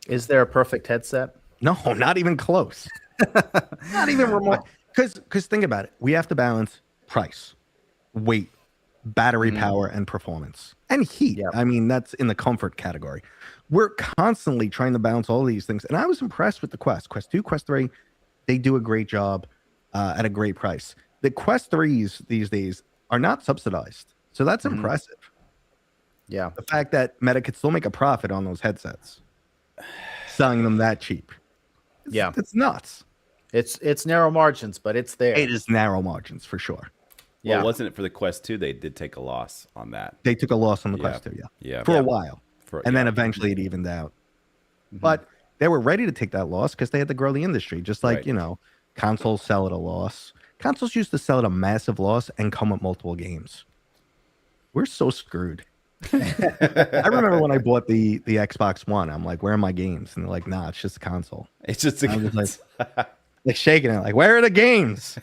Is there a perfect headset? No, not even close. Not even remote. Because think about it. We have to balance price, weight, battery power, and performance, and heat. Yep. I mean, that's in the comfort category. We're constantly trying to balance all these things. And I was impressed with the Quest 2, Quest 3. They do a great job at a great price. The Quest 3s these days are not subsidized. So that's impressive. Yeah. The fact that Meta could still make a profit on those headsets, selling them that cheap. Yeah. It's nuts. It's narrow margins, but it's there. It is narrow margins for sure. Yeah. Well, wasn't it for the Quest 2? They did take a loss on that. They took a loss on the Quest 2, Yeah. for a while. And then yeah. eventually it evened out. But they were ready to take that loss because they had to grow the industry. Just like, Right. you know, consoles sell at a loss. Consoles used to sell at a massive loss and come with multiple games. We're so screwed. I remember when I bought the Xbox One, I'm like, where are my games? And they're like, nah, it's just a console. It's just a I was like shaking it, like, where are the games?